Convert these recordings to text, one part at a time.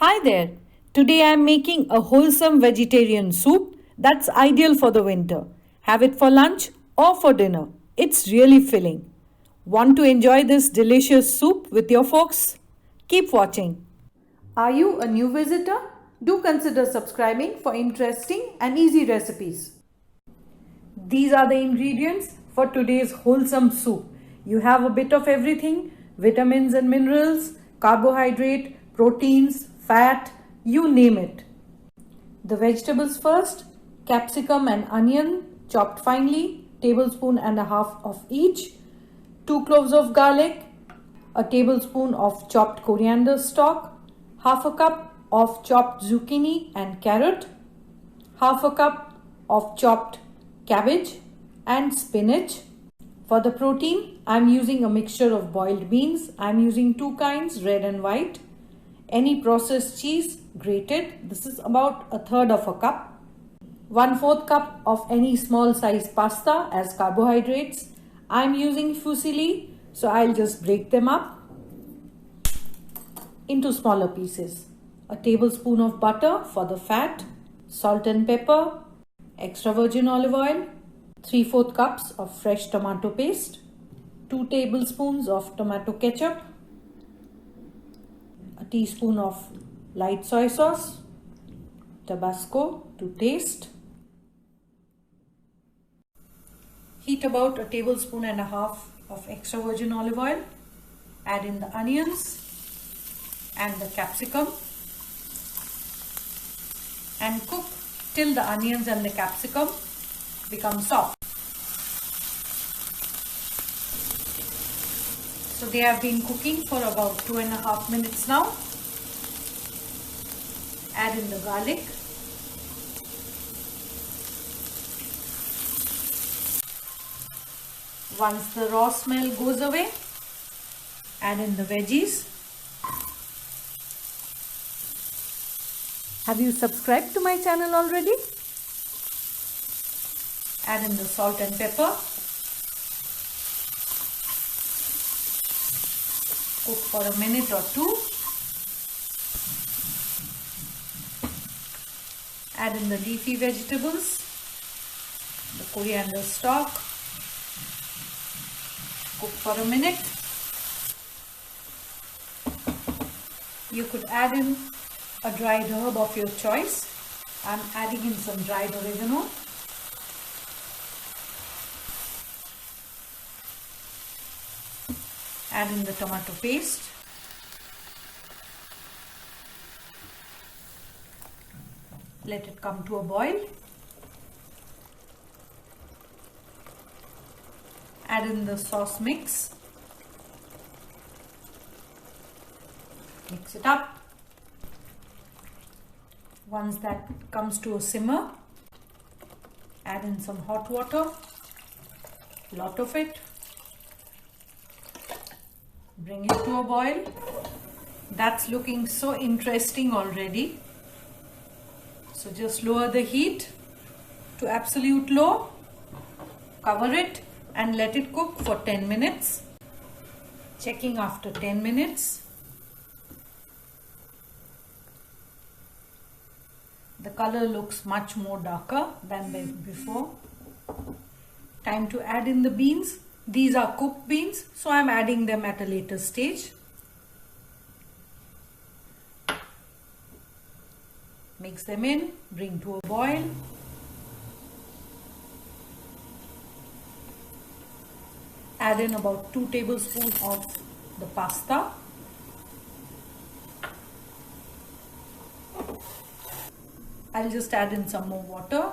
Hi there. Today I am making a wholesome vegetarian soup that's ideal for the winter. Have it for lunch or for dinner. It's really filling. Want to enjoy this delicious soup with your folks? Keep watching. Are you a new visitor? Do consider subscribing for interesting and easy recipes. These are the ingredients for today's wholesome soup. You have a bit of everything: vitamins and minerals, carbohydrate, proteins, fat, you name it. The vegetables first: capsicum and onion chopped finely, tablespoon and a half of each, 2 cloves of garlic, a tablespoon of chopped coriander stalk, half a cup of chopped zucchini and carrot, half a cup of chopped cabbage and spinach. For the protein, I'm using a mixture of boiled beans. I'm using two kinds, red and white. Any processed cheese, grated. This is about a third of a cup. 1/4 cup of any small size pasta as carbohydrates. I'm using fusilli, so I'll just break them up into smaller pieces. A tablespoon of butter for the fat, salt and pepper, extra virgin olive oil, 3/4 cups of fresh tomato paste, 2 tablespoons of tomato ketchup, a teaspoon of light soy sauce, Tabasco to taste. Heat about a tablespoon and a half of extra virgin olive oil. Add in the onions and the capsicum and cook till the onions and the capsicum become soft. So they have been cooking for about 2.5 minutes now. Add in the garlic. Once the raw smell goes away, add in the veggies. Have you subscribed to my channel already? Add in the salt and pepper. Cook for a minute or two. Add in the leafy vegetables, the coriander stalk. Cook for a minute. You could add in a dried herb of your choice. I'm adding in some dried oregano. Add in the tomato paste. Let it come to a boil. Add in the sauce mix. Mix it up. Once that comes to a simmer, add in some hot water, lot of it. Bring it to a boil. That's looking so interesting already. So just lower the heat to absolute low, cover it and let it cook for 10 minutes. Checking after 10 minutes. The color looks much more darker than before. Time to add in the beans. These are cooked beans, so I'm adding them at a later stage. Mix them in, bring to a boil. Add in about 2 tablespoons of the pasta. I'll just add in some more water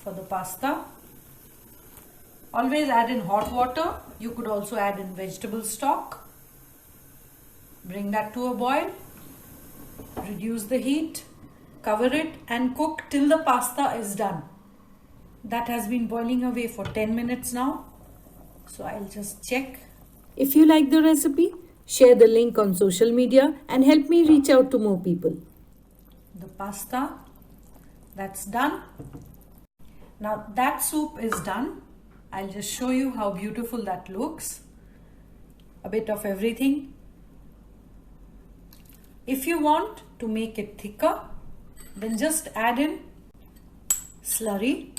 for the pasta. Always add in hot water. You could also add in vegetable stock. Bring that to a boil. Reduce the heat. Cover it and cook till the pasta is done. That has been boiling away for 10 minutes now. So I'll just check. If you like the recipe, share the link on social media and help me reach out to more people. The pasta, that's done. Now that soup is done. I'll just show you how beautiful that looks. A bit of everything. If you want to make it thicker, then just add in slurry.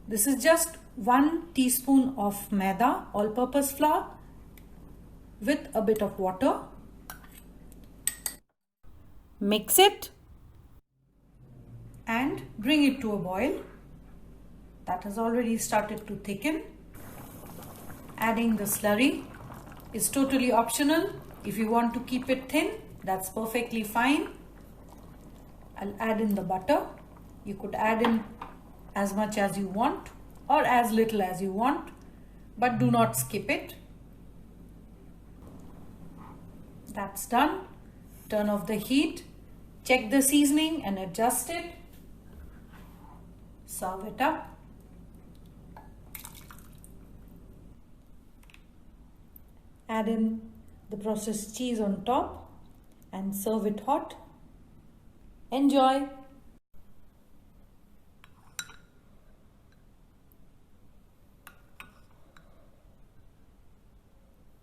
This is just 1 teaspoon of maida, all-purpose flour, with a bit of water. Mix it and bring it to a boil. That has already started to thicken. Adding the slurry is totally optional. If you want to keep it thin, that's perfectly fine. I'll add in the butter. You could add in as much as you want or as little as you want, but do not skip it. That's done. Turn off the heat. Check the seasoning and adjust it. Serve it up. Add in the processed cheese on top and serve it hot. Enjoy!